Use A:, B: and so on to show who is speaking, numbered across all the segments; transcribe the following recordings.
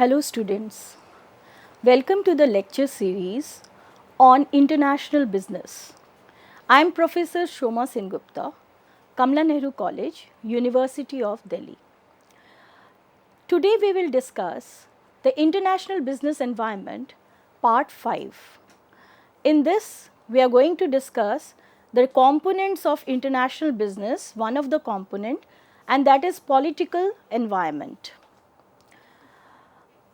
A: Hello students, welcome to the lecture series on international business. I am Professor Shoma Sengupta, Kamla Nehru College, University of Delhi. Today we will discuss the international business environment, part 5. In this, we are going to discuss the components of international business, one of the component, and that is political environment.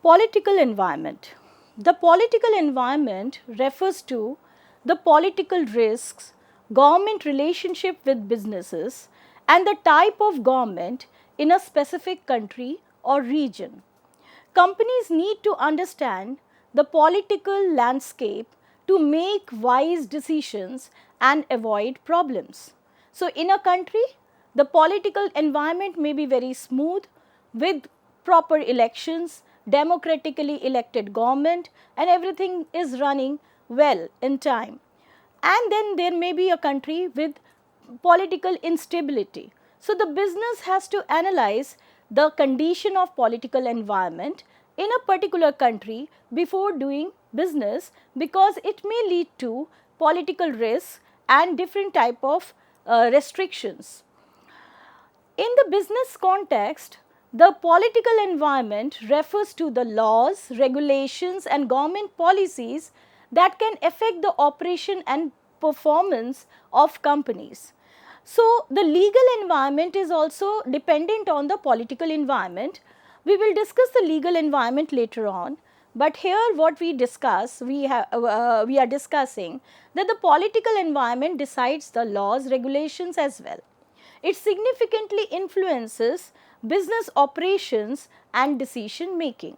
A: Political environment. The political environment refers to the political risks, government relationship with businesses, and the type of government in a specific country or region. Companies need to understand the political landscape to make wise decisions and avoid problems. So, in a country, the political environment may be very smooth with proper elections, democratically elected government, and everything is running well in time. And then there may be a country with political instability. So, the business has to analyze the condition of political environment in a particular country before doing business, because it may lead to political risks and different type of restrictions. In the business context, the political environment refers to the laws, regulations and government policies that can affect the operation and performance of companies. So, the legal environment is also dependent on the political environment. We will discuss the legal environment later on, but here what we discuss, we are discussing that the political environment decides the laws, regulations as well. It significantly influences business operations and decision making.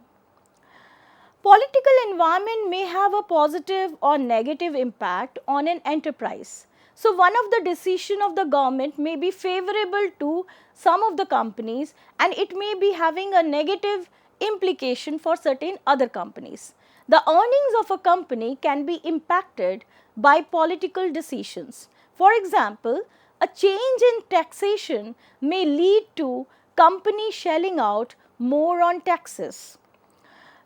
A: Political environment may have a positive or negative impact on an enterprise. So, one of the decision of the government may be favorable to some of the companies, and it may be having a negative implication for certain other companies. The earnings of a company can be impacted by political decisions. For example, a change in taxation may lead to companies shelling out more on taxes.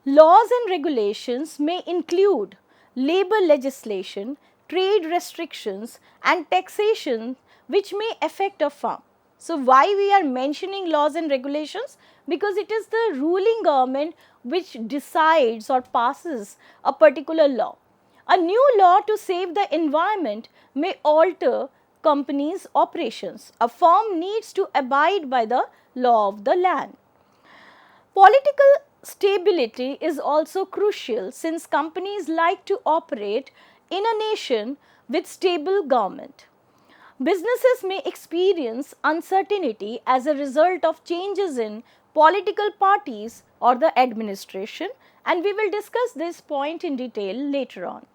A: Laws and regulations may include labor legislation, trade restrictions and taxation which may affect a firm. So, why we are mentioning laws and regulations? Because it is the ruling government which decides or passes a particular law. A new law to save the environment may alter companies' operations. A firm needs to abide by the law of the land. Political stability is also crucial, since companies like to operate in a nation with stable government. Businesses may experience uncertainty as a result of changes in political parties or the administration, and we will discuss this point in detail later on.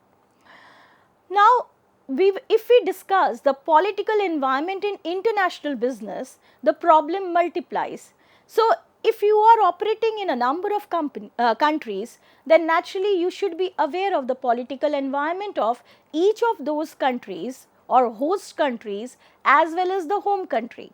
A: Now, if we discuss the political environment in international business, the problem multiplies. So, if you are operating in a number of countries, then naturally you should be aware of the political environment of each of those countries or host countries as well as the home country.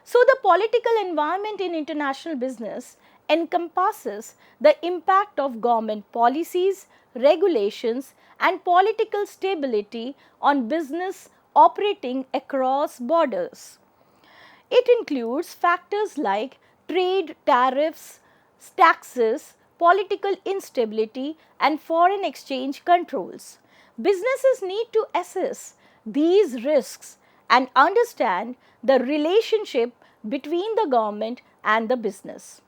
A: So, the political environment in international business encompasses the impact of government policies, regulations and political stability on business operating across borders. It includes factors like trade, tariffs, taxes, political instability and foreign exchange controls. Businesses need to assess these risks and understand the relationship between the government and the business.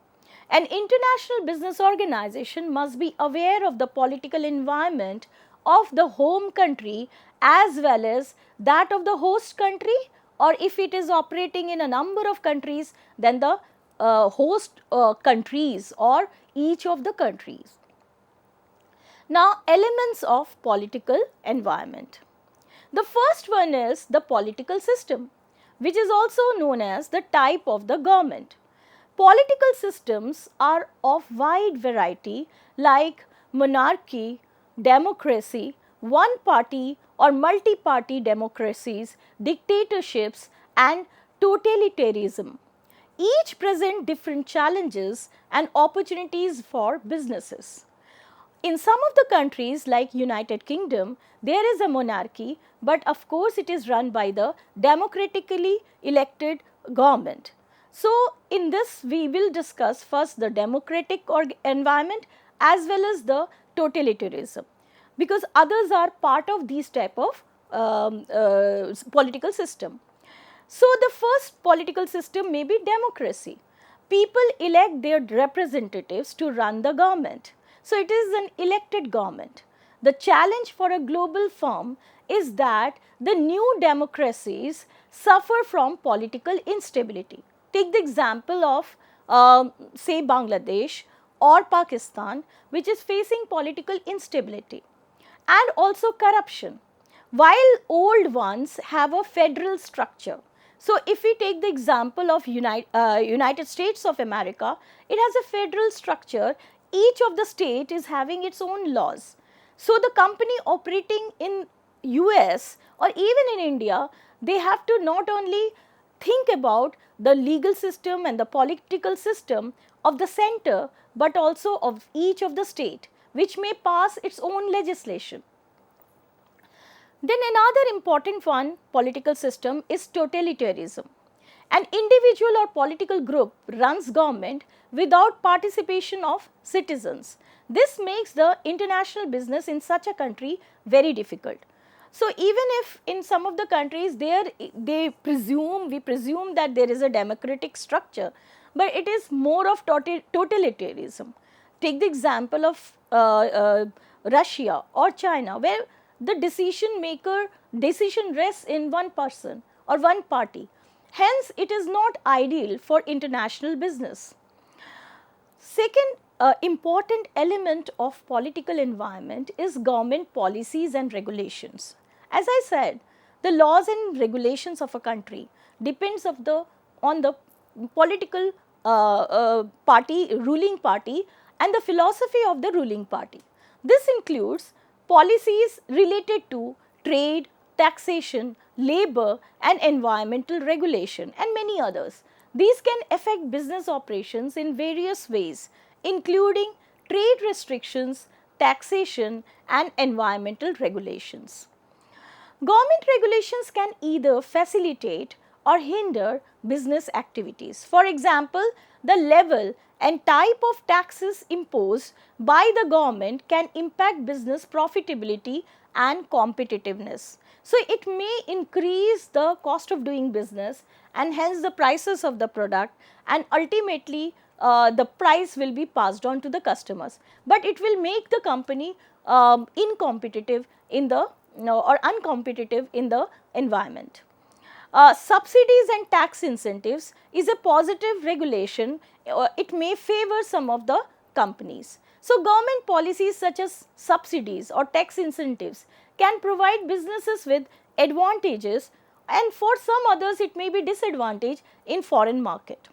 A: An international business organization must be aware of the political environment of the home country as well as that of the host country, or if it is operating in a number of countries, then the host countries or each of the countries. Now, elements of political environment. The first one is the political system, which is also known as the type of the government. Political systems are of wide variety like monarchy, democracy, one party or multi-party democracies, dictatorships and totalitarianism. Each present different challenges and opportunities for businesses. In some of the countries like United Kingdom, there is a monarchy, but of course it is run by the democratically elected government. So, in this we will discuss first the democratic environment as well as the totalitarianism, because others are part of these type of political system. So, the first political system may be democracy. People elect their representatives to run the government. So, it is an elected government. The challenge for a global firm is that the new democracies suffer from political instability. Take the example of say Bangladesh or Pakistan, which is facing political instability and also corruption, while old ones have a federal structure. So, if we take the example of United States of America, it has a federal structure. Each of the state is having its own laws. So, the company operating in US or even in India, they have to not only think about the legal system and the political system of the center, but also of each of the state, which may pass its own legislation. Then another important one political system is totalitarianism. An individual or political group runs government without participation of citizens. This makes the international business in such a country very difficult. So, even if in some of the countries we presume that there is a democratic structure, but it is more of totalitarianism. Take the example of Russia or China, where the decision rests in one person or one party. Hence, it is not ideal for international business. Second important element of political environment is government policies and regulations. As I said, the laws and regulations of a country depends on the political ruling party and the philosophy of the ruling party. This includes policies related to trade, taxation, labor and environmental regulation and many others. These can affect business operations in various ways, including trade restrictions, taxation and environmental regulations. Government regulations can either facilitate or hinder business activities. For example, the level and type of taxes imposed by the government can impact business profitability and competitiveness. So, it may increase the cost of doing business and hence the prices of the product, and ultimately the price will be passed on to the customers, but it will make the company incompetitive in the or uncompetitive in the environment. Subsidies and tax incentives is a positive regulation. It may favor some of the companies. So, government policies such as subsidies or tax incentives can provide businesses with advantages, and for some others it may be disadvantage in foreign market.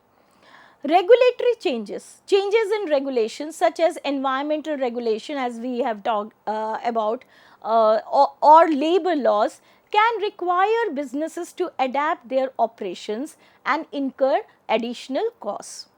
A: Regulatory changes in regulations such as environmental regulation, as we have talked about, or labor laws can require businesses to adapt their operations and incur additional costs.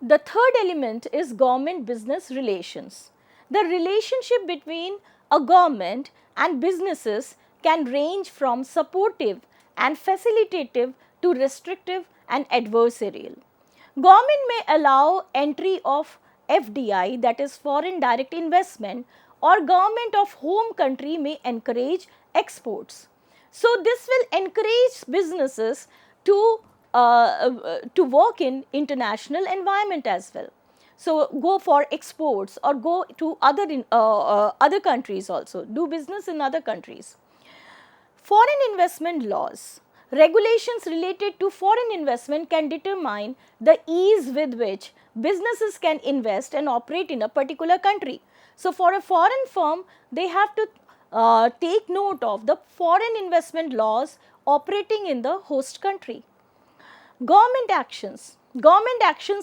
A: The third element is government business relations. The relationship between a government and businesses can range from supportive and facilitative to restrictive and adversarial. Government may allow entry of FDI, that is foreign direct investment, or government of home country may encourage exports. So, this will encourage businesses to work in international environment as well. So, go for exports or go to other countries also, do business in other countries. Foreign investment laws. Regulations related to foreign investment can determine the ease with which businesses can invest and operate in a particular country. So, for a foreign firm, they have to take note of the foreign investment laws operating in the host country. Government actions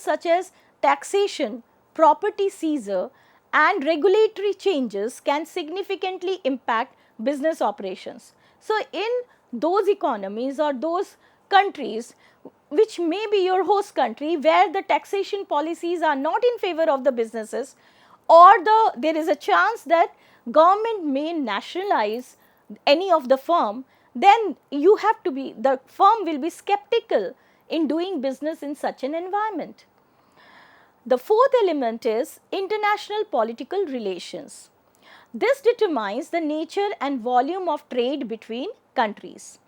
A: such as taxation, property seizure and regulatory changes can significantly impact business operations. So, in those economies or those countries which may be your host country, where the taxation policies are not in favor of the businesses, or there is a chance that government may nationalize any of the firm, then you have to be, the firm will be skeptical in doing business in such an environment. The fourth element is international political relations. This determines the nature and volume of trade between countries.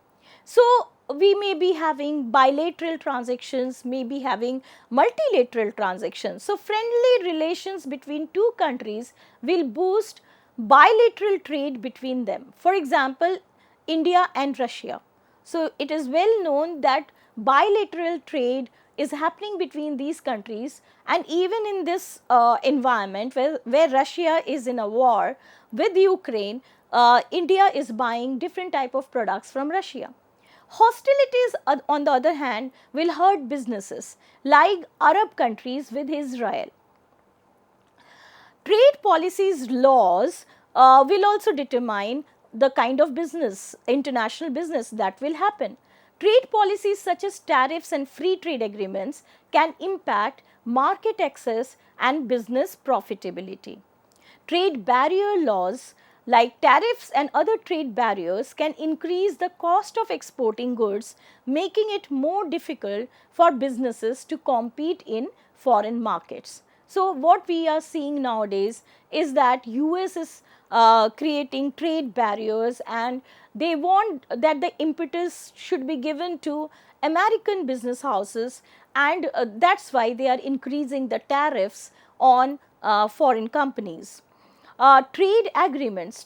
A: So, we may be having bilateral transactions, may be having multilateral transactions. So, friendly relations between two countries will boost bilateral trade between them. For example, India and Russia. So, it is well known that bilateral trade is happening between these countries, and even in this environment where Russia is in a war with Ukraine, India is buying different type of products from Russia. Hostilities on the other hand will hurt businesses like Arab countries with Israel. Trade policies laws will also determine the kind of business, international business that will happen. Trade policies such as tariffs and free trade agreements can impact market access and business profitability. Trade barrier laws like tariffs and other trade barriers can increase the cost of exporting goods, making it more difficult for businesses to compete in foreign markets. So, what we are seeing nowadays is that US is creating trade barriers, and they want that the impetus should be given to American business houses, and that is why they are increasing the tariffs on foreign companies. Trade agreements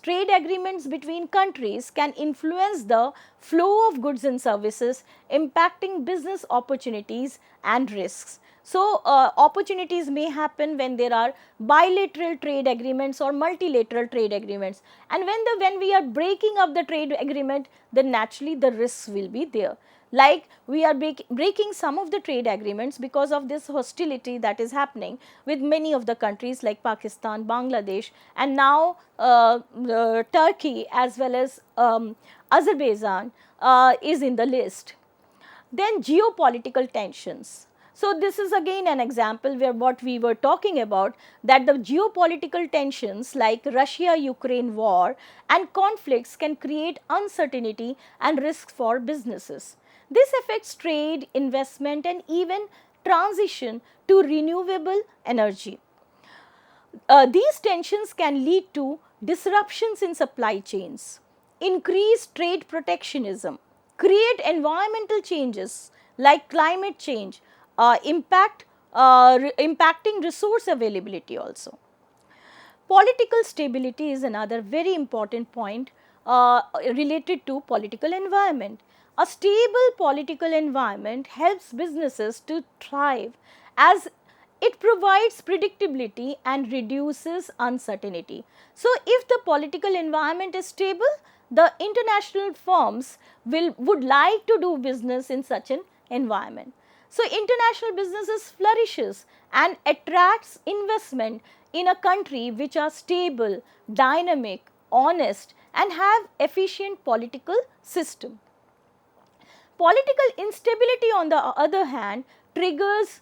A: between countries can influence the flow of goods and services, impacting business opportunities and risks. So, opportunities may happen when there are bilateral trade agreements or multilateral trade agreements, and when we are breaking up the trade agreement, then naturally the risks will be there. Like we are breaking some of the trade agreements because of this hostility that is happening with many of the countries like Pakistan, Bangladesh, and now Turkey as well as Azerbaijan is in the list. Then geopolitical tensions. So, this is again an example where what we were talking about, that the geopolitical tensions like Russia-Ukraine war and conflicts can create uncertainty and risks for businesses. This affects trade, investment, and even transition to renewable energy. These tensions can lead to disruptions in supply chains, increase trade protectionism, create environmental changes like climate change, impacting resource availability also. Political stability is another very important point related to political environment. A stable political environment helps businesses to thrive as it provides predictability and reduces uncertainty. So, if the political environment is stable, the international firms would like to do business in such an environment. So, international businesses flourishes and attracts investment in a country which are stable, dynamic, honest, and have efficient political system. Political instability on the other hand triggers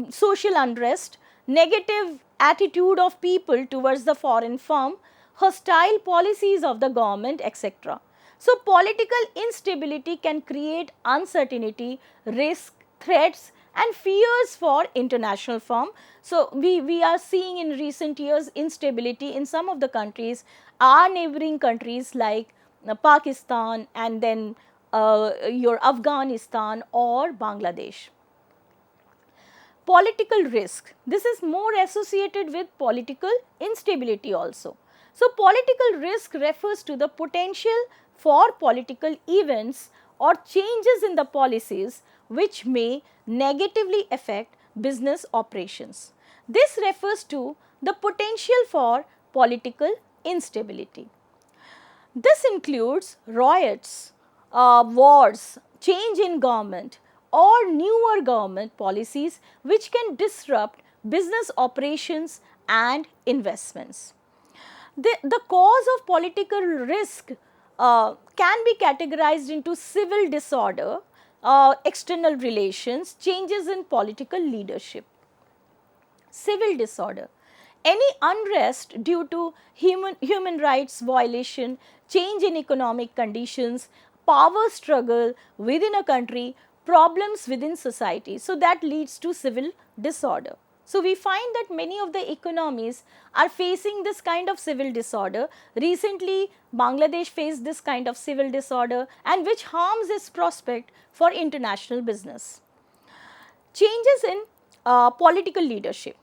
A: social unrest, negative attitude of people towards the foreign firm, hostile policies of the government, etc. So, political instability can create uncertainty, risk, threats, and fears for international firm. So, we are seeing in recent years instability in some of the countries, our neighboring countries like Pakistan and then your Afghanistan or Bangladesh. Political risk, this is more associated with political instability also. So, political risk refers to the potential for political events or changes in the policies which may negatively affect business operations. This refers to the potential for political instability. This includes riots, wars, change in government, or newer government policies which can disrupt business operations and investments. The cause of political risk can be categorized into civil disorder, external relations, changes in political leadership. Civil disorder. Any unrest due to human rights violation, change in economic conditions, power struggle within a country, problems within society. So, that leads to civil disorder. So, we find that many of the economies are facing this kind of civil disorder. Recently, Bangladesh faced this kind of civil disorder, and which harms its prospect for international business. Changes in political leadership.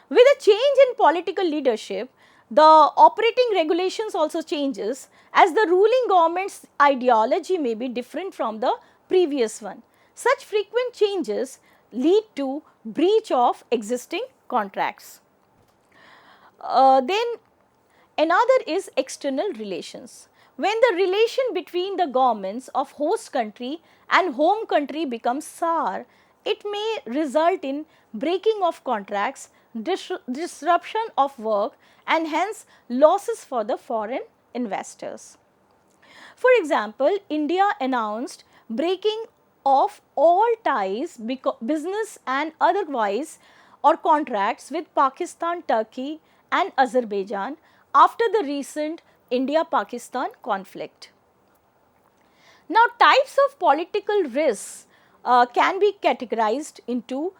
A: With a change in political leadership, the operating regulations also changes, as the ruling government's ideology may be different from the previous one. Such frequent changes lead to breach of existing contracts. Then another is external relations. When the relation between the governments of host country and home country becomes sour, it may result in breaking of contracts, disruption of work, and hence losses for the foreign investors. For example, India announced breaking of all ties, business and otherwise, or contracts with Pakistan, Turkey and Azerbaijan after the recent India-Pakistan conflict. Now, types of political risks can be categorized into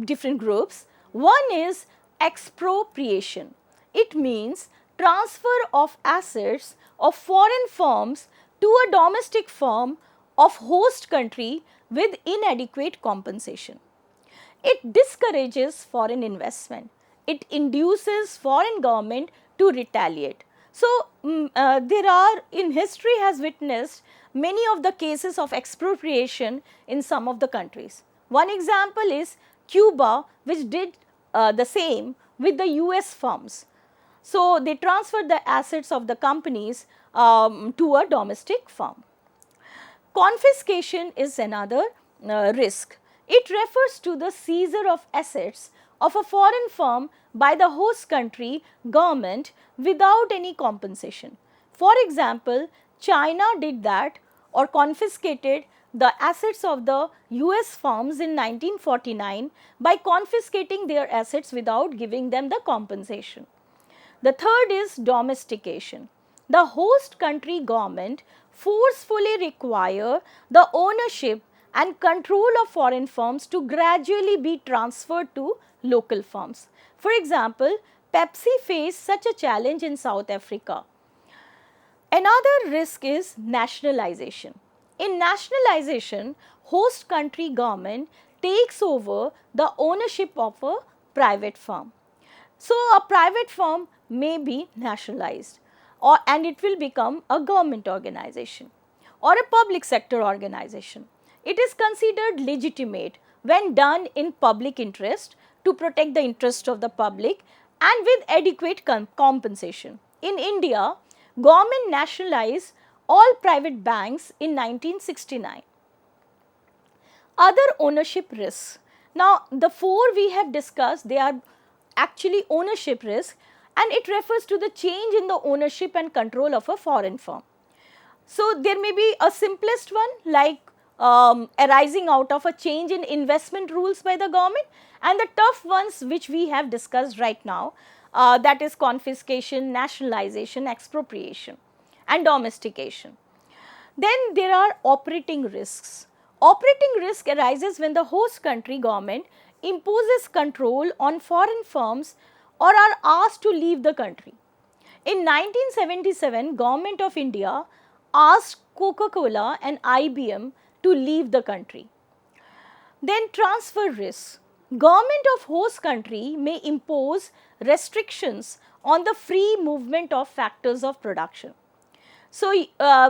A: different groups. One is expropriation. It means transfer of assets of foreign firms to a domestic firm of host country with inadequate compensation. It discourages foreign investment. It induces foreign government to retaliate. So, there are, in history has witnessed many of the cases of expropriation in some of the countries. One example is Cuba, which did the same with the US firms. So, they transferred the assets of the companies to a domestic firm. Confiscation is another risk. It refers to the seizure of assets of a foreign firm by the host country government without any compensation. For example, China did that or confiscated the assets of the US firms in 1949 by confiscating their assets without giving them the compensation. The third is domestication. The host country government forcefully require the ownership and control of foreign firms to gradually be transferred to local firms. For example, Pepsi faced such a challenge in South Africa. Another risk is nationalization. In nationalization, host country government takes over the ownership of a private firm. So, a private firm may be nationalized and it will become a government organization or a public sector organization. It is considered legitimate when done in public interest to protect the interest of the public and with adequate compensation. In India, government nationalized all private banks in 1969. Other ownership risks. Now, the four we have discussed, they are actually ownership risk, and it refers to the change in the ownership and control of a foreign firm. So, there may be a simplest one like arising out of a change in investment rules by the government, and the tough ones which we have discussed right now, that is confiscation, nationalization, expropriation and domestication. Then there are operating risks. Operating risk arises when the host country government imposes control on foreign firms or are asked to leave the country. In 1977, Government of India asked Coca-Cola and IBM to leave the country. Then transfer risks. Government of host country may impose restrictions on the free movement of factors of production. So,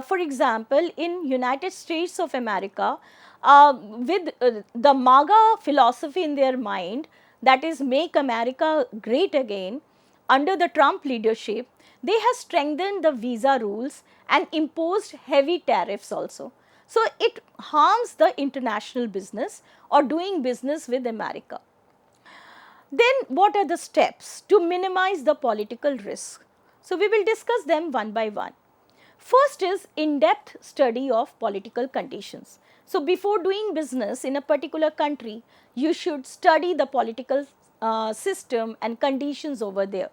A: for example, in United States of America, with the MAGA philosophy in their mind, that is Make America Great Again, under the Trump leadership, they have strengthened the visa rules and imposed heavy tariffs also. So, it harms the international business or doing business with America. Then what are the steps to minimize the political risk? So, we will discuss them one by one. First is in-depth study of political conditions. So, before doing business in a particular country, you should study the political system and conditions over there.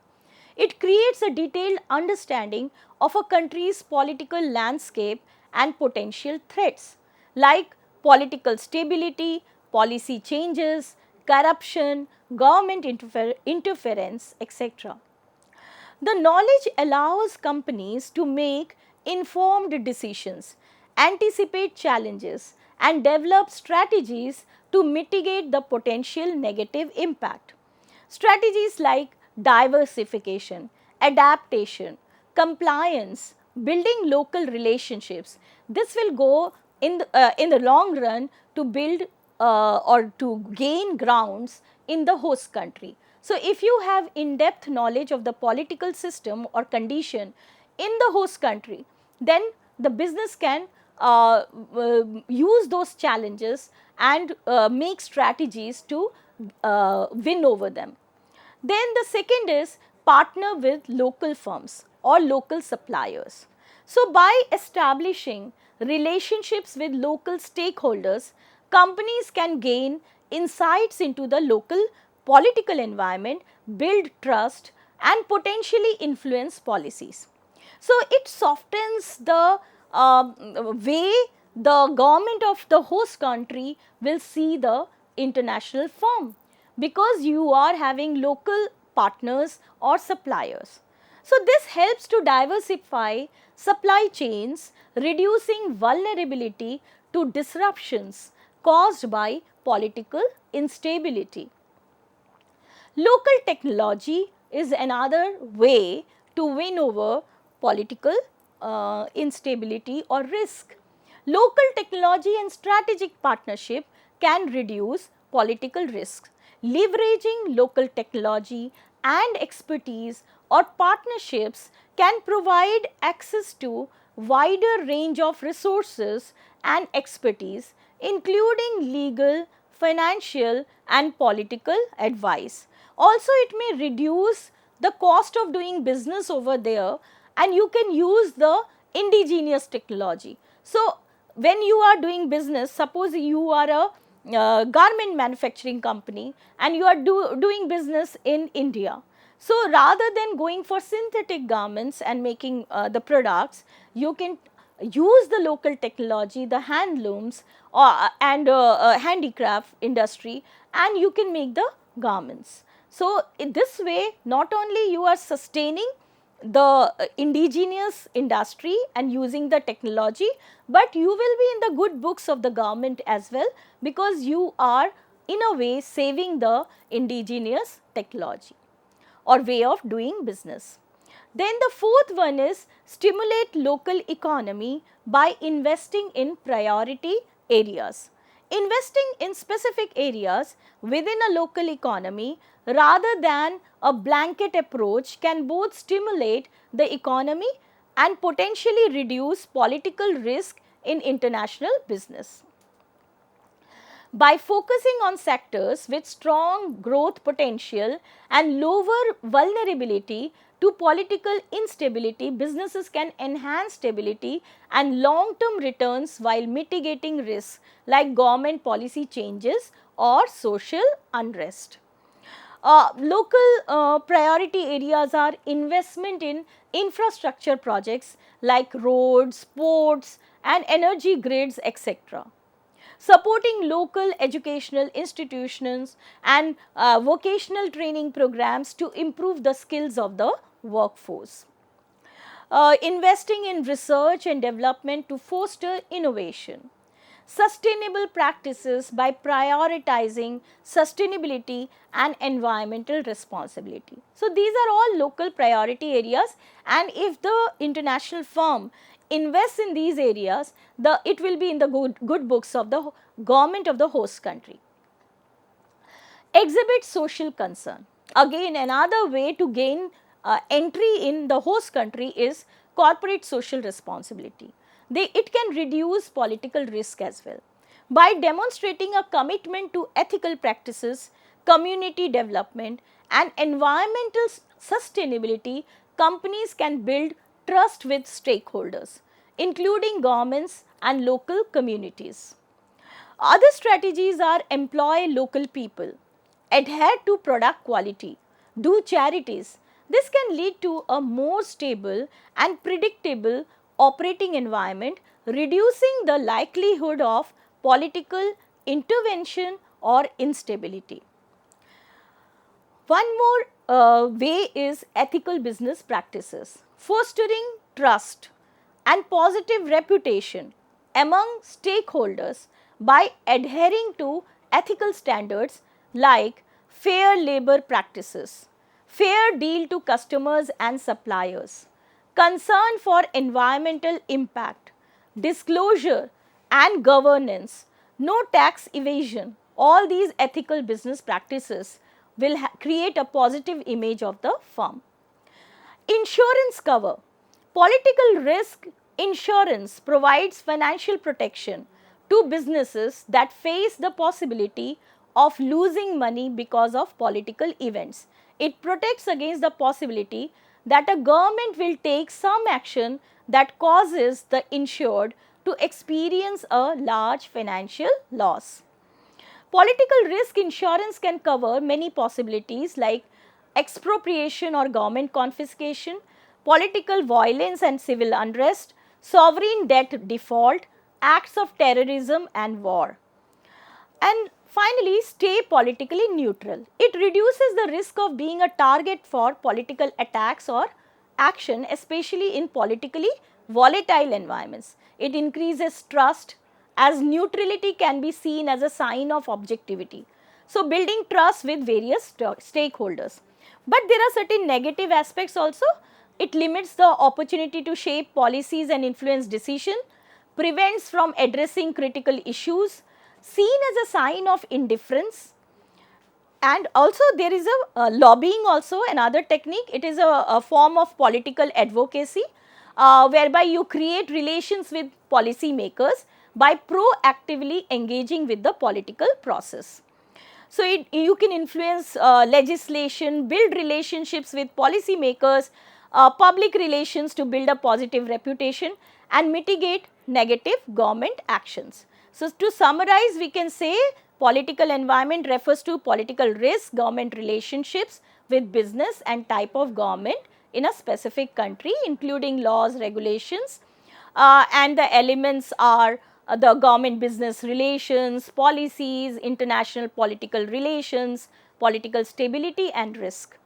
A: It creates a detailed understanding of a country's political landscape and potential threats like political stability, policy changes, corruption, government interference, etc. The knowledge allows companies to make informed decisions, anticipate challenges, and develop strategies to mitigate the potential negative impact. Strategies like diversification, adaptation, compliance, building local relationships, this will go in the long run to build or to gain grounds in the host country. So, if you have in-depth knowledge of the political system or condition in the host country, then the business can use those challenges and make strategies to win over them. Then the second is partner with local firms or local suppliers. So, by establishing relationships with local stakeholders, companies can gain insights into the local political environment, build trust and potentially influence policies. So, it softens the way the government of the host country will see the international firm, because you are having local partners or suppliers. So, this helps to diversify supply chains, reducing vulnerability to disruptions caused by political instability. Local technology is another way to win over political instability or risk. Local technology and strategic partnership can reduce political risks. Leveraging local technology and expertise or partnerships can provide access to wider range of resources and expertise, including legal, financial and political advice. Also, it may reduce the cost of doing business over there, and you can use the indigenous technology. So, when you are doing business, suppose you are a garment manufacturing company and you are doing business in India. So, rather than going for synthetic garments and making the products, you can use the local technology, the handlooms and handicraft industry, and you can make the garments. So, in this way not only you are sustaining the indigenous industry and using the technology, but you will be in the good books of the government as well, because you are in a way saving the indigenous technology or way of doing business. Then the fourth one is stimulate local economy by investing in priority areas. Investing in specific areas within a local economy rather than a blanket approach can both stimulate the economy and potentially reduce political risk in international business. By focusing on sectors with strong growth potential and lower vulnerability to political instability, businesses can enhance stability and long-term returns while mitigating risks like government policy changes or social unrest. Local priority areas are investment in infrastructure projects like roads, ports and energy grids, etc. Supporting local educational institutions and vocational training programs to improve the skills of the workforce. Investing in research and development to foster innovation. Sustainable practices by prioritizing sustainability and environmental responsibility. So, these are all local priority areas, and if the international firm invests in these areas, it will be in the good books of the government of the host country. Exhibit social concern. Again, another way to gain entry in the host country is corporate social responsibility. It can reduce political risk as well. By demonstrating a commitment to ethical practices, community development and environmental sustainability, companies can build trust with stakeholders, including governments and local communities. Other strategies are employ local people, adhere to product quality, do charities. This can lead to a more stable and predictable operating environment, reducing the likelihood of political intervention or instability. One more way is ethical business practices, fostering trust and positive reputation among stakeholders by adhering to ethical standards like fair labor practices, fair deal to customers and suppliers, concern for environmental impact, disclosure and governance, no tax evasion. All these ethical business practices will create a positive image of the firm. Insurance cover. Political risk insurance provides financial protection to businesses that face the possibility of losing money because of political events. It protects against the possibility that a government will take some action that causes the insured to experience a large financial loss. Political risk insurance can cover many possibilities like expropriation or government confiscation, political violence and civil unrest, sovereign debt default, acts of terrorism and war. And finally, stay politically neutral. It reduces the risk of being a target for political attacks or action, especially in politically volatile environments. It increases trust, as neutrality can be seen as a sign of objectivity. So, building trust with various stakeholders. But there are certain negative aspects also. It limits the opportunity to shape policies and influence decision, prevents from addressing critical issues, seen as a sign of indifference. And also there is a lobbying also, another technique. It is a form of political advocacy whereby you create relations with policy makers by proactively engaging with the political process. So, you can influence legislation, build relationships with policy makers, public relations to build a positive reputation and mitigate negative government actions. So, to summarize, we can say political environment refers to political risk, government relationships with business and type of government in a specific country, including laws, regulations, and the elements are the government business relations, policies, international political relations, political stability and risk.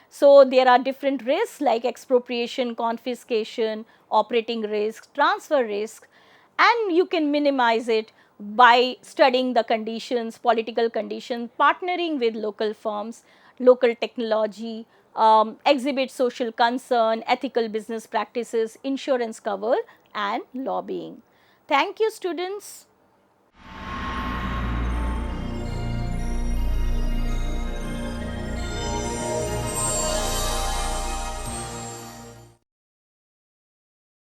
A: So, there are different risks like expropriation, confiscation, operating risk, transfer risk, and you can minimize it by studying the conditions, political conditions, partnering with local firms, local technology, exhibit social concern, ethical business practices, insurance cover and lobbying. Thank you, students.